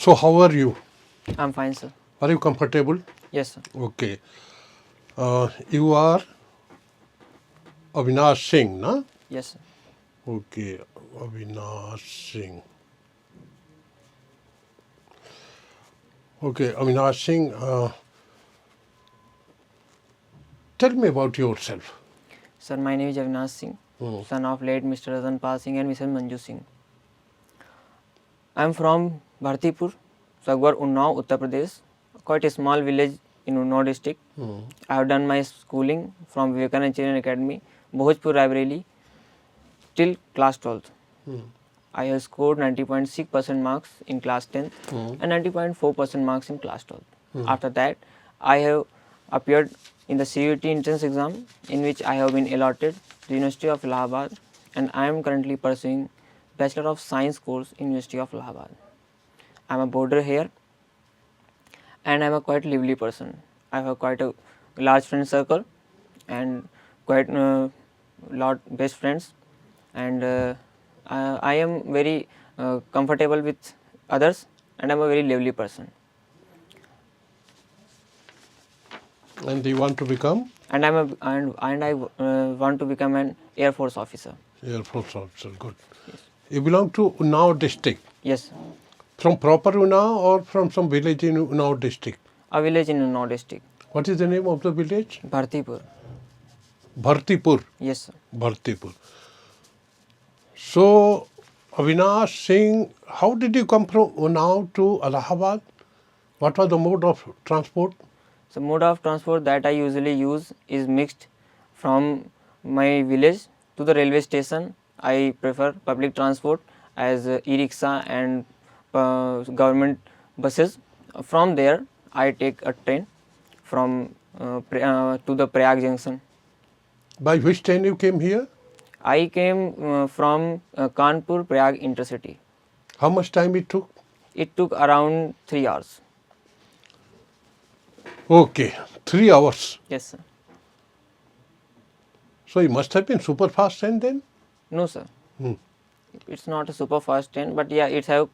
So how are you? I'm fine, sir. Are you comfortable? Yes, sir. Okay. You are Avinash Singh, na? Yes, sir. Okay, Avinash Singh. Okay, Avinash Singh, tell me about yourself. Sir, my name is Avinash Singh, son of late Mr. Razanpal Singh and Mrs. Manju Singh. I'm from Bhartipur, Sagwar, Unnao, Uttar Pradesh, quite a small village in Unnao district. I have done my schooling from Vivekananda Engineering Academy, Bhojpur, Raebareli, till class 12th. I have scored 90.6% marks in class 10th and 90.4% marks in class 12th. After that, I have appeared in the CUT entrance exam, in which I have been allotted the University of Allahabad, and I am currently pursuing Bachelor of Science course in University of Allahabad. I am a boarder here, and I am a quite lively person. I have quite a large friend circle and quite lot best friends, and I am very comfortable with others, and I am a very lively person. And you want to become? And I want to become an Air Force officer. Airforce officer, good. You belong to Unnao district. Yes, From proper Unnao or from some village in Unnao district? a village in Unnao district, What is the name of the village? Bhartipur. Bhartipur. Yes, sir. Bhartipur. So, Avinash Singh, how did you come from Unnao to Allahabad? What was the mode of transport? So mode of transport that I usually use is mixed. From my village to the railway station, I prefer public transport as e-rickshaw and government buses. From there, I take a train from to the Prayag junction. By which train you came here? I came from Kanpur Prayag intercity. How much time it took? It took around 3 hours. Okay, 3 hours. Yes, sir. So you must have been super fast train then? No, sir. It's not a super fast train, but yeah, it have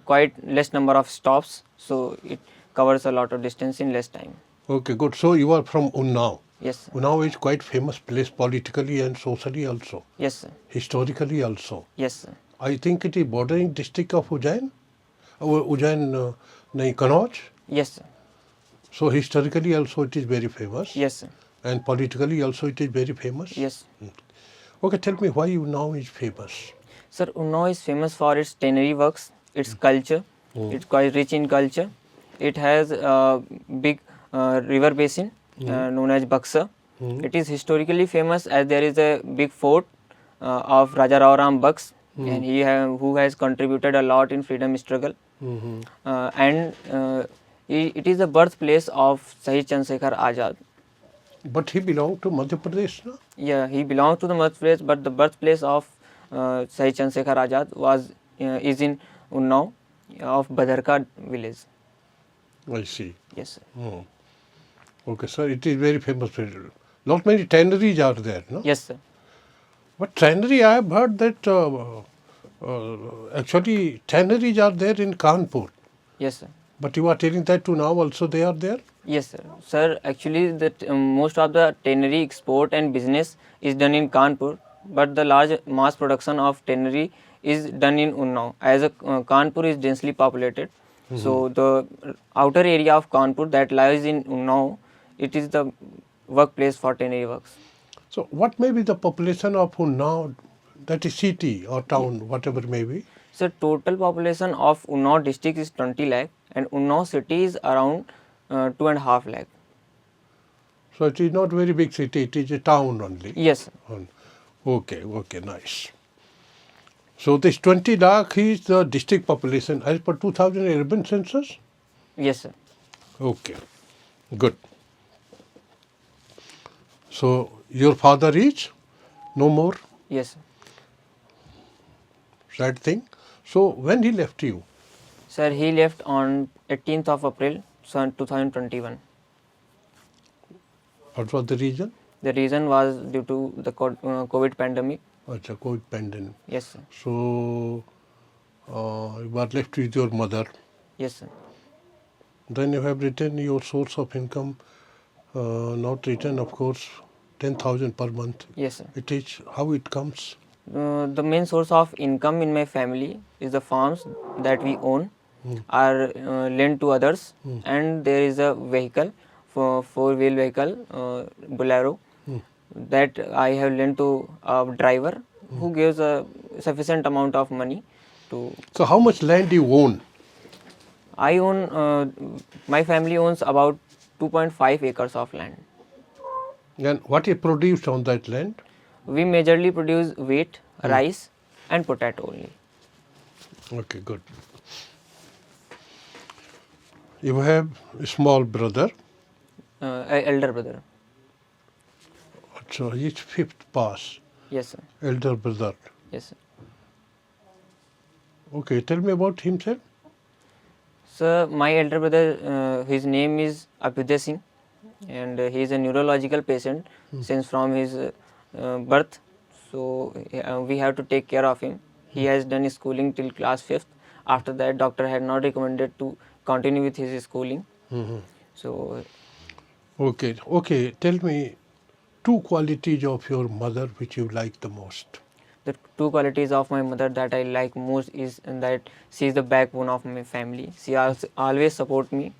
quite less number of stops, so it covers a lot of distance in less time. Okay, good. So you are from Unnao. Yes, sir. Unnao is quite famous place politically and socially also, Yes, sir. historically also. Yes, sir. I think it is bordering district of Ujjain. Ujjain, nahi, Kannauj. Yes, sir. So historically also it is very famous. Yes, sir. And politically also it is very famous. Yes. Okay, tell me why Unnao is famous. Sir, Unnao is famous for its tannery works, its culture. It's quite rich in culture. It has a big river basin known as Baksa. It is historically famous as there is a big fort of Raja Rao Ram Baks, and who has contributed a lot in freedom struggle. And it is the birthplace of Shahid Chandrasekhar Azad. But he belonged to Madhya Pradesh, no? Yeah, he belongs to the Madhya Pradesh, but the birthplace of Shahid Chandrasekhar Azad is in Unnao of Badarka village. I see. Yes, sir. Okay, sir, it is very famous. Not many tanneries are there, no? Yes, sir. But tannery, I have heard that actually tanneries are there in Kanpur. Yes, sir. But you are telling that to now also they are there? Yes, sir. Sir, actually, most of the tannery export and business is done in Kanpur, but the large mass production of tannery is done in Unnao. As Kanpur is densely populated, so the outer area of Kanpur that lies in Unnao, it is the workplace for tannery works. So what may be the population of Unnao, that is city or town, whatever may be? So total population of Unnao district is 20 lakh and Unnao city is around 2.5 lakh. So it is not very big city, it is a town only. Yes, sir. Okay, nice. So this 20 lakh is the district population as per 2011 census? Yes, sir. Okay, good. So your father is no more? Yes, sir. Sad thing. So when he left you? Sir, he left on 18th of April 2021. What was the reason? The reason was due to the COVID pandemic. Acha, COVID pandemic. Yes, sir. So you were left with your mother. Yes, sir. Then you have written your source of income, not written, of course, 10,000 per month. Yes, sir. It is how it comes. The main source of income in my family is the farms that we own are lent to others, and there is a vehicle, for four-wheel vehicle, Bolero, that I have lent to a driver who gives a sufficient amount of money to. So how much land do you own? I own, my family owns about 2.5 acres of land. And what is produced on that land? We majorly produce wheat, rice, and potato only. Okay, good. You have a small brother. Elder brother. So he's fifth pass. Yes, sir. Elder brother. Yes, sir. Okay, tell me about himself. Sir, my elder brother, his name is Abhyuday Singh, and he is a neurological patient since from his birth. So we have to take care of him. He has done his schooling till class 5th. After that, doctor had not recommended to continue with his schooling. So Okay, okay. Tell me two qualities of your mother which you like the most. the two qualities of my mother that I like most is that she is the backbone of my family. She always support me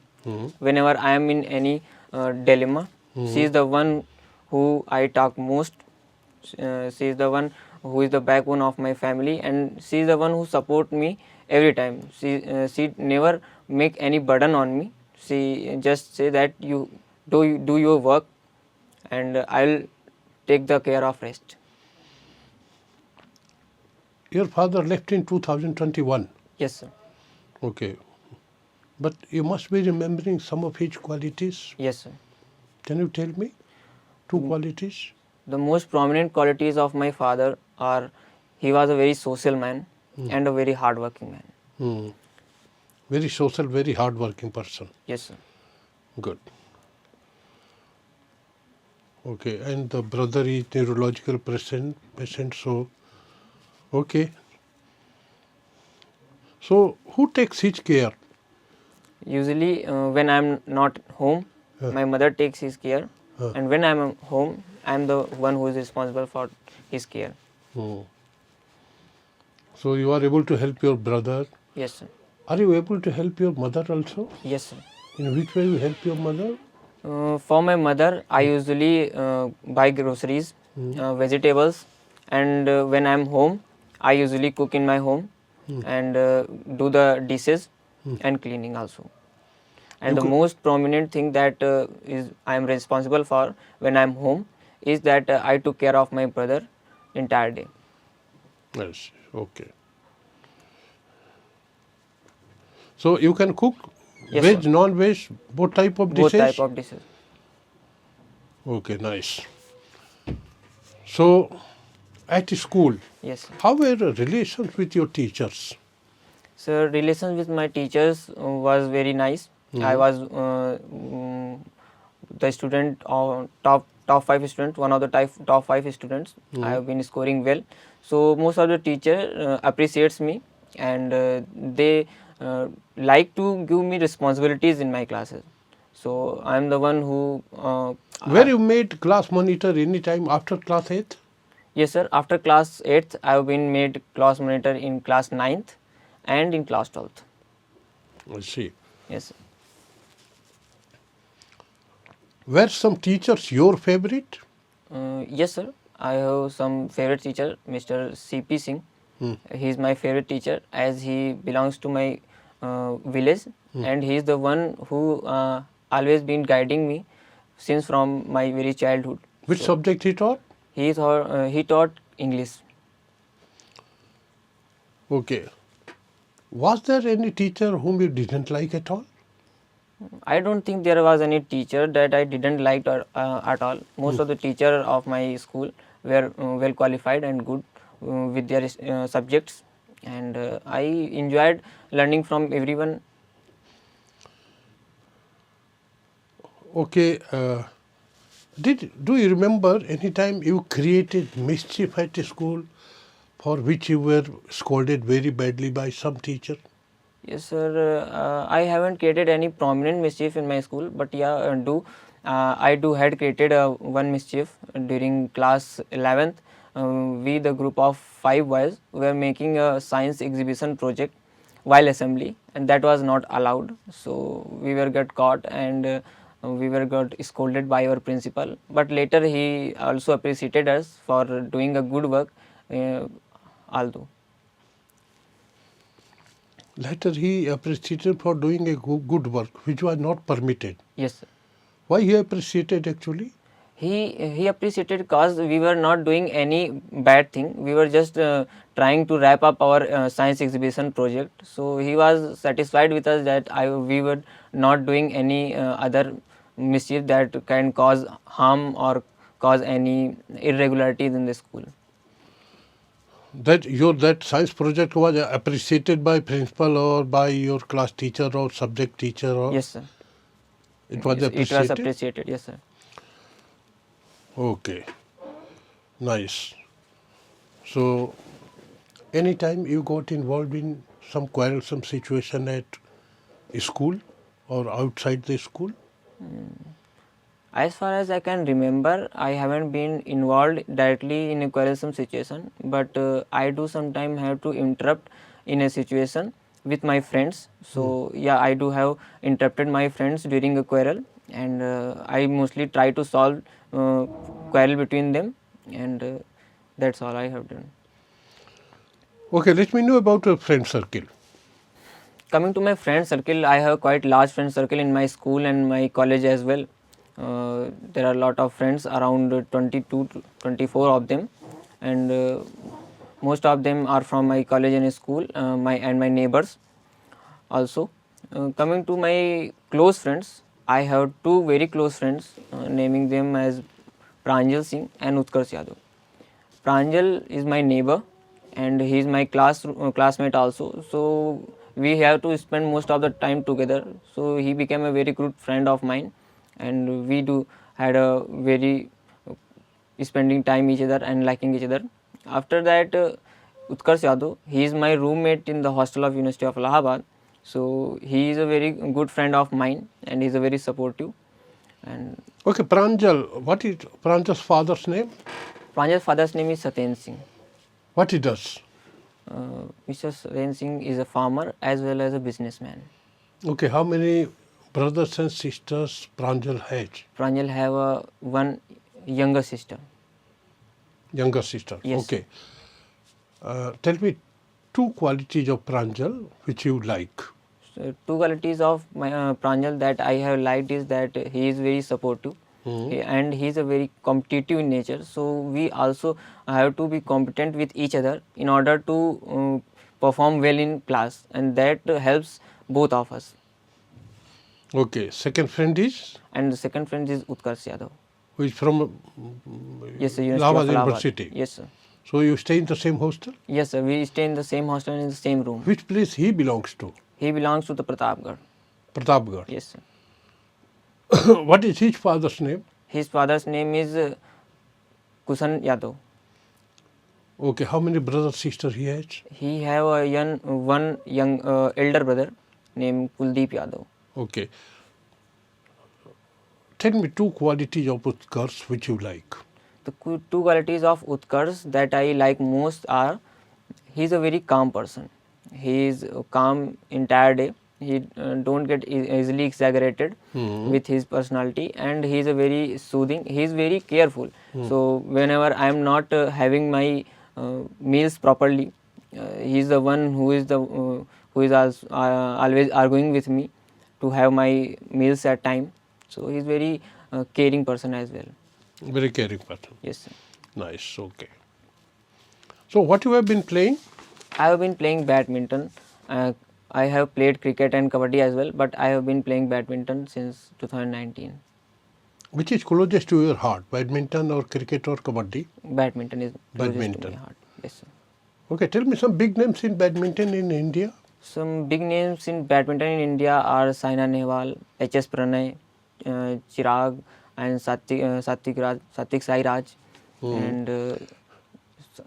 whenever I am in any dilemma. She is the one who I talk most. She is the one who is the backbone of my family, and she is the one who support me every time. She never make any burden on me. She just say that you do your work, and I'll take the care of rest. Your father left in 2021. Yes, sir. Okay. But you must be remembering some of his qualities. Yes, sir. Can you tell me two qualities? The most prominent qualities of my father are he was a very social man and a very hardworking man. Very social, very hard-working person. Yes, sir. Good. Okay, and the brother is neurological patient, so okay. So who takes his care? Usually, when I'm not home, my mother takes his care, and when I'm home, I'm the one who is responsible for his care. So you are able to help your brother. Yes, sir. Are you able to help your mother also? Yes, sir. In which way you help your mother? For my mother, I usually buy groceries, vegetables, and when I'm home, I usually cook in my home and do the dishes and cleaning also. And the most prominent thing that is I am responsible for when I'm home is that I took care of my brother entire day. Yes, okay. So you can cook Yes, veg, sir. non-veg, both type of dishes? Both type of dishes. Okay, nice. So at school, Yes, sir. how were the relations with your teachers? So relations with my teachers was very nice. I was the student of top 5 students, one of the top 5 students. I have been scoring well. So most of the teacher appreciates me, and they like to give me responsibilities in my classes. So I am the one who. Were you made class monitor any time after class 8th? Yes, sir. After class 8th, I have been made class monitor in class 9th and in class 12th. I see. Yes, sir. Were some teachers your favorite? Yes, sir. I have some favorite teacher, Mr. C.P. Singh. He is my favorite teacher as he belongs to my village, and he is the one who always been guiding me since from my very childhood. Which subject he taught? He taught English. Okay. Was there any teacher whom you didn't like at all? I don't think there was any teacher that I didn't like at all. Most of the teachers of my school were well qualified and good with their subjects, and I enjoyed learning from everyone. Okay. Do you remember any time you created mischief at school for which you were scolded very badly by some teacher? Yes, sir. I haven't created any prominent mischief in my school, but yeah, I do had created one mischief during class 11th. We, the group of 5 boys, were making a science exhibition project while assembly, and that was not allowed. So we were got caught, and we were got scolded by our principal. But later he also appreciated us for doing a good work, although. Later he appreciated for doing a good work which was not permitted. Yes, sir. Why he appreciated actually? He appreciated because we were not doing any bad thing. We were just trying to wrap up our science exhibition project. So he was satisfied with us that we were not doing any other mischief that can cause harm or cause any irregularities in the school. That science project was appreciated by principal or by your class teacher or subject teacher, or Yes, sir. it was Yes, appreciated? it was appreciated. Yes, sir. Okay, nice. So, anytime you got involved in some quarrelsome situation at school or outside the school? As far as I can remember, I haven't been involved directly in a quarrelsome situation, but I do sometimes have to interrupt in a situation with my friends. So yeah, I do have interrupted my friends during a quarrel, and I mostly try to solve quarrel between them, and that's all I have done. Okay, let me know about your friend circle. Coming to my friend circle, I have quite large friend circle in my school and my college as well. There are a lot of friends, around 22 to 24 of them, and most of them are from my college and school, my neighbors also. Coming to my close friends, I have two very close friends, naming them as Pranjal Singh and Utkarsh Yadav. Pranjal is my neighbor, and he is my classmate also. So we have to spend most of the time together. So he became a very good friend of mine, and we do had a very spending time each other and liking each other. After that, Utkarsh Yadav, he is my roommate in the hostel of University of Allahabad. So he is a very good friend of mine, and he is a very supportive. And Okay, Pranjal, what is Pranjal's father's name? Pranjal's father's name is Satyen Singh. What he does? Mr. Satyen Singh is a farmer as well as a businessman. Okay, how many brothers and sisters Pranjal has? Pranjal have one younger sister. Younger sister. Yes. Okay. Tell me two qualities of Pranjal which you like. So, two qualities of my Pranjal that I have liked is that he is very supportive. And he is a very competitive in nature. So we also have to be competent with each other in order to perform well in class, and that helps both of us. Okay, second friend is? And the second friend is Utkarsh Yadav. Who is from Yes, sir, University Allahabad of Allahabad. University. Yes, sir. So you stay in the same hostel? Yes, sir. We stay in the same hostel in the same room. Which place he belongs to? He belongs to the Pratapgarh. Pratapgarh. Yes, sir. What is his father's name? His father's name is Kushan Yadav. Okay, how many brothers sisters he has? He have one young elder brother named Kuldeep Yadav. Okay. Tell me two qualities of Utkarsh which you like. The two qualities of Utkarsh that I like most are, he is a very calm person. He is calm entire day. He don't get easily exaggerated with his personality, and he is a very soothing. He is very careful. So whenever I am not having my meals properly, he is the one who is also, always arguing with me to have my meals at time. So he is very caring person as well. Very caring person. Yes, sir. Nice, okay. So what you have been playing? I have been playing badminton. I have played cricket and kabaddi as well, but I have been playing badminton since 2019. Which is closest to your heart, badminton or cricket or kabaddi? Badminton is closest Badminton. to my heart. Yes, sir. Okay, tell me some big names in badminton in India. Some big names in badminton in India are Saina Nehwal, HS Pranay, Chirag, and Satvik Sairaj. And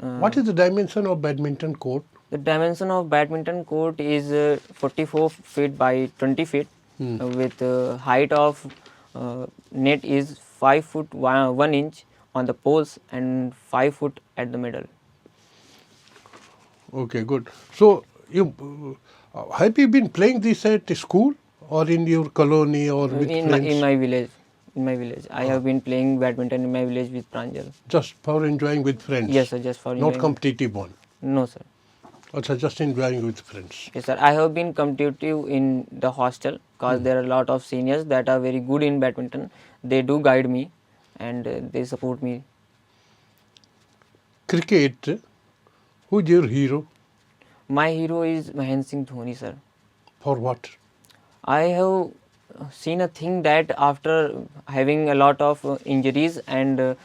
What is the dimension of badminton court? The dimension of badminton court is 44 feet by 20 feet with height of net is 5 foot 1 inch on the poles and 5 foot at the middle. Okay, good. So, have you been playing this at school or in your colony or with friends? In my village. In my village. I have been playing badminton in my village with Pranjal. Just for enjoying with friends? Yes, sir, just for enjoying. Not competitive one? No, sir. Also, just enjoying with friends? Yes, sir. I have been competitive in the hostel because there are a lot of seniors that are very good in badminton. They do guide me and they support me. Cricket, who is your hero? My hero is Mahendra Singh Dhoni, sir. For what? I have seen a thing that after having a lot of injuries and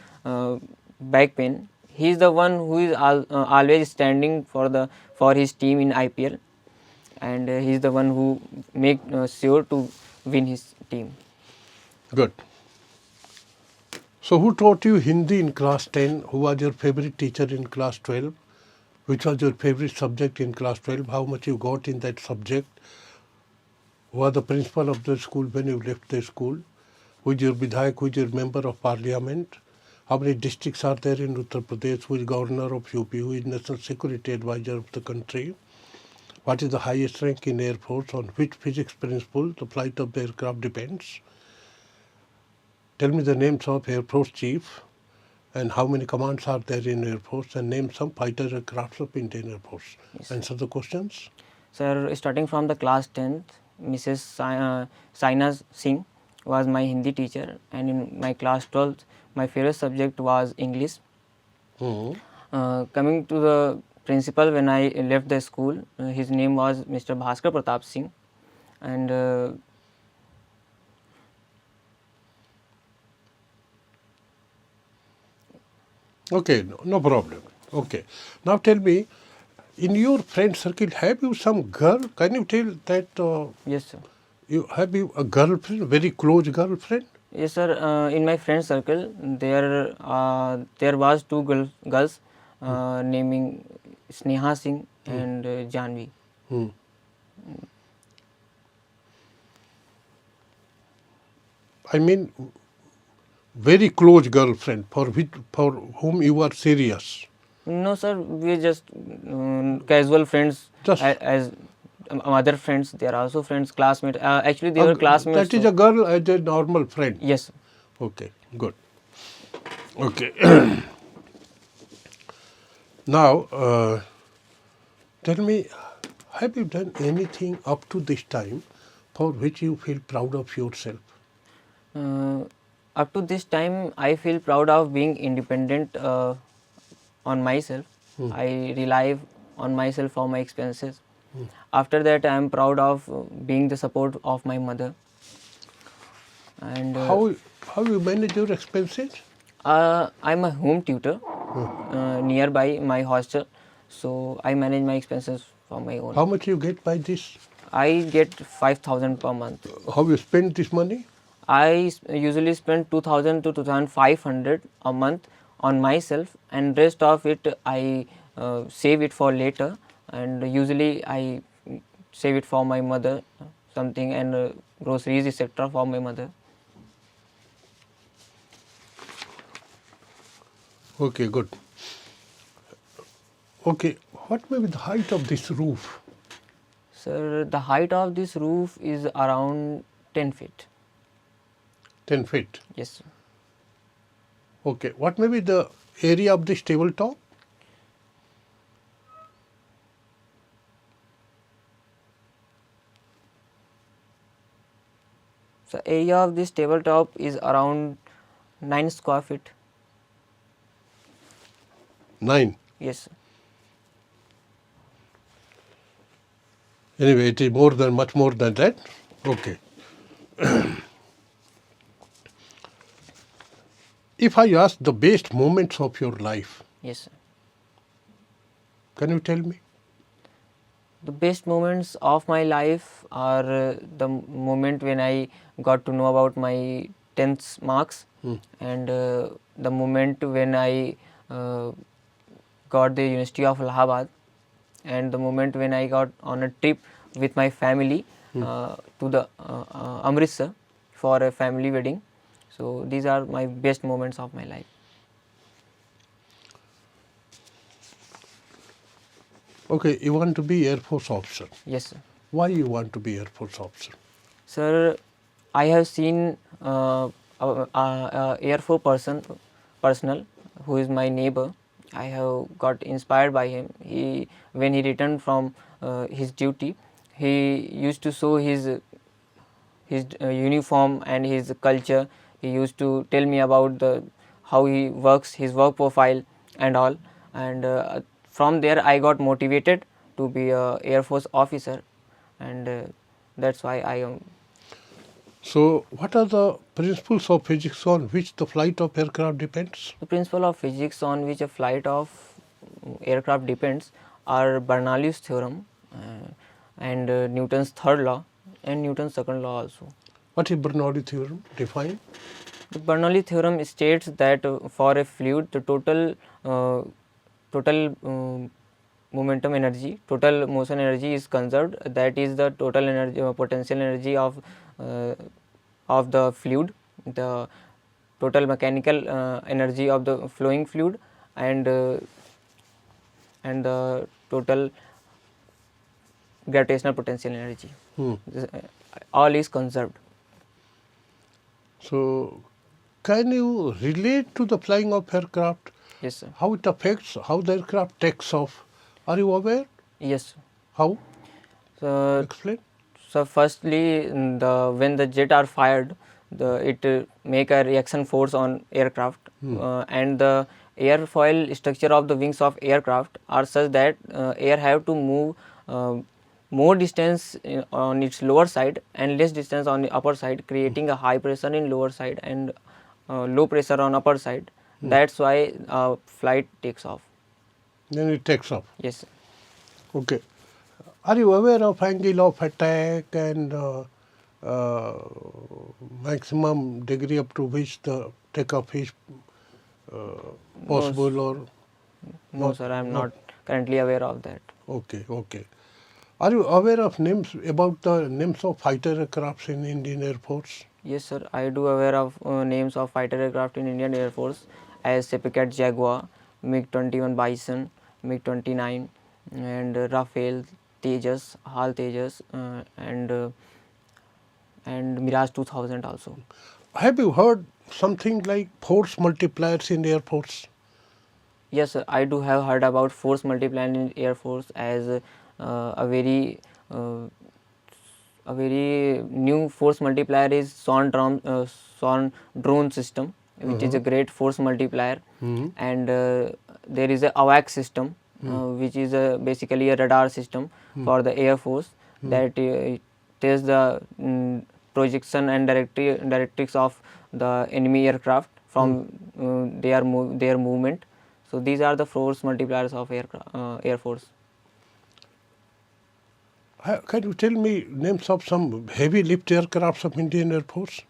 back pain, he is the one who is always standing for his team in IPL, and he is the one who make sure to win his team. Good. So, who taught you Hindi in class 10? Who was your favorite teacher in class 12? Which was your favorite subject in class 12? How much you got in that subject? Who was the principal of the school when you left the school? Who is your Vidhayak? Who is your member of parliament? How many districts are there in Uttar Pradesh? Who is governor of UP? Who is national security advisor of the country? What is the highest rank in Air Force? On which physics principle the flight of the aircraft depends? Tell me the names of Air Force chief and how many commands are there in Air Force, and name some fighter aircrafts of Indian Air Force. Yes. Answer the questions. Sir, starting from the class 10th, Mrs. Saina Singh was my Hindi teacher, and in my class 12th, my favorite subject was English. Coming to the principal, when I left the school, his name was Mr. Bhaskar Pratap Singh, and Okay, no problem. Okay. Now tell me, in your friend circle, have you some girl? Can you tell that yes, sir. have you a girlfriend, very close girlfriend? Yes, sir. In my friend circle, there was two girls naming Sneha Singh and Janvi. I mean, very close girlfriend for whom you are serious. No, sir. We just casual friends. Just as other friends. They are also friends, classmates. Actually, they were classmates. That is a girl as a normal friend. Yes. Sir. Okay, good. Okay. Now, tell me, have you done anything up to this time for which you feel proud of yourself? Up to this time, I feel proud of being independent on myself. I rely on myself for my expenses. After that, I am proud of being the support of my mother. And how you manage your expenses? I'm a home tutor nearby my hostel, so I manage my expenses for my own. How much you get by this? I get 5,000 per month. How you spend this money? I usually spend 2,000 to 2,500 a month on myself, and rest of it I save it for later, and usually I save it for my mother, something, and groceries etc. for my mother. Okay, good. Okay, what may be the height of this roof? Sir, the height of this roof is around 10 feet. 10 feet? Yes, sir. Okay, what may be the area of this tabletop? So, area of this tabletop is around 9 square feet. 9? Yes, sir. Anyway, it is much more than that. Okay. If I ask the best moments of your life, Yes, sir. can you tell me? The best moments of my life are the moment when I got to know about my 10th marks, and the moment when I got the University of Allahabad, and the moment when I got on a trip with my family to the Amritsar for a family wedding. So these are my best moments of my life. Okay, you want to be Air Force officer. Yes, sir. Why you want to be Air Force officer? Sir, I have seen Air Force personal who is my neighbor. I have got inspired by him. When he returned from his duty, he used to show his uniform and his culture. He used to tell me about how he works, his work profile and all. And from there, I got motivated to be a Air Force officer, and that's why I am. So, what are the principles of physics on which the flight of aircraft depends? The principle of physics on which a flight of aircraft depends are Bernoulli's theorem and Newton's third law and Newton's second law also. What is Bernoulli theorem? Define. The Bernoulli theorem states that for a fluid, the total momentum energy, total motion energy is conserved. That is the total energy, potential energy of the fluid, the total mechanical energy of the flowing fluid, and the total gravitational potential energy. All is conserved. So, can you relate to the flying of aircraft? Yes, sir. How it affects how the aircraft takes off? Are you aware? Yes, sir. How? So, Explain. so firstly, when the jet are fired, it make a reaction force on aircraft, and the airfoil structure of the wings of aircraft are such that air have to move more distance on its lower side and less distance on the upper side, creating a high pressure in lower side and low pressure on upper side. That's why flight takes off. Then it takes off. Yes, sir. Okay. Are you aware of angle of attack and maximum degree up to which the takeoff is possible or? No, sir, I am not currently aware of that. Okay, okay. Are you aware of names about the names of fighter aircrafts in Indian Air Force? Yes, sir, I do aware of names of fighter aircraft in Indian Air Force as Seppicat Jaguar, MiG-21 Bison, MiG-29, and Rafale, Tejas, HAL Tejas, and Mirage 2000 also. Have you heard something like force multipliers in Air Force? Yes, sir, I do have heard about force multiplier in Air Force as a very new force multiplier is Swan drone system, which is a great force multiplier, and there is a AWACS system, which is basically a radar system for the Air Force that tests the projection and directrix of the enemy aircraft from their movement. So these are the force multipliers of Air Force. Can you tell me names of some heavy lift aircrafts of Indian Air Force?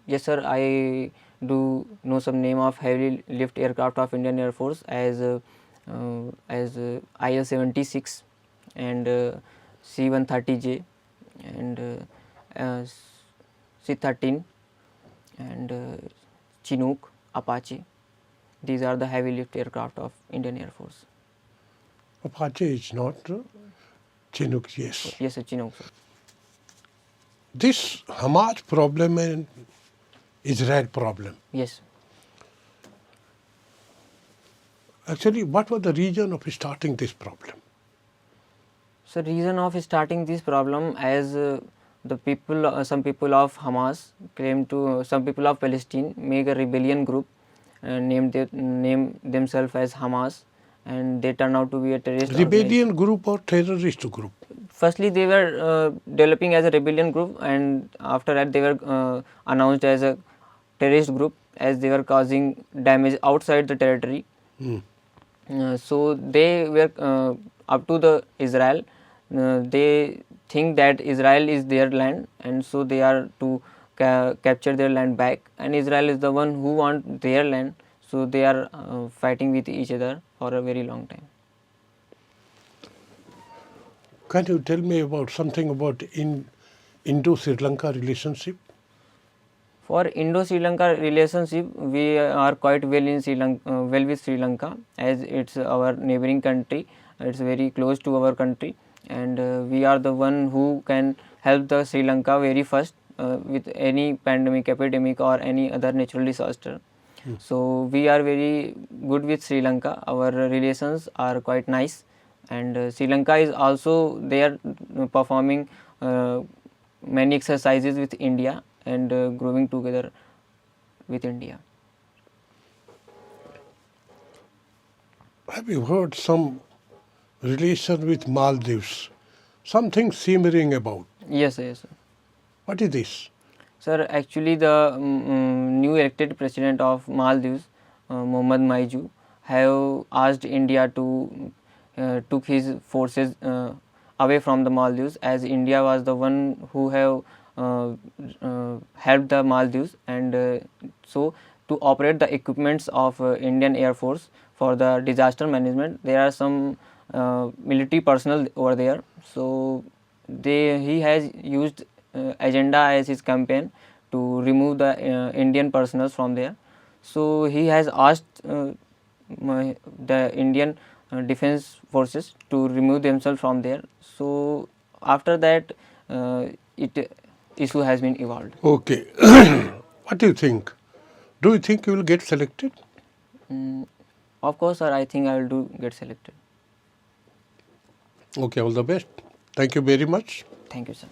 Yes, sir, I do know some name of heavy lift aircraft of Indian Air Force as IL-76 and C-130J and C-13 and Chinook, Apache. These are the heavy lift aircraft of Indian Air Force. Apache is not Chinook, yes. Yes, sir, Chinook, sir. This Hamas problem and Israel problem. Yes. Actually, what was the reason of starting this problem? So, reason of starting this problem as the people, some people of Hamas claim to, some people of Palestine make a rebellion group, name themselves as Hamas, and they turn out to be a terrorist Rebellion group or terrorist group? Firstly, they were developing as a rebellion group, and after that they were announced as a terrorist group as they were causing damage outside the territory. So they were up to the Israel. They think that Israel is their land, and so they are to capture their land back. And Israel is the one who want their land, so they are fighting with each other for a very long time. Can you tell me about something about Indo-Sri Lanka relationship? For Indo-Sri Lanka relationship, we are quite well in Sri Lanka, well with Sri Lanka, as it's our neighboring country. It's very close to our country, and we are the one who can help the Sri Lanka very first with any pandemic, epidemic, or any other natural disaster. So we are very good with Sri Lanka. Our relations are quite nice, and Sri Lanka is also there performing many exercises with India and growing together with India. Have you heard some relation with Maldives? Something simmering about. Yes, yes. What is this? Sir, actually the new elected president of Maldives, Mohammad Maiju, have asked India to took his forces away from the Maldives, as India was the one who have helped the Maldives, and so to operate the equipments of Indian Airforce for the disaster management, there are some military personnel over there. So he has used agenda as his campaign to remove the Indian personnel from there. So he has asked the Indian defense forces to remove themselves from there. So after that, issue has been evolved. Okay. What do you think? Do you think you will get selected? Of course, sir, I think I will get selected. Okay, all the best. Thank you very much. Thank you, sir.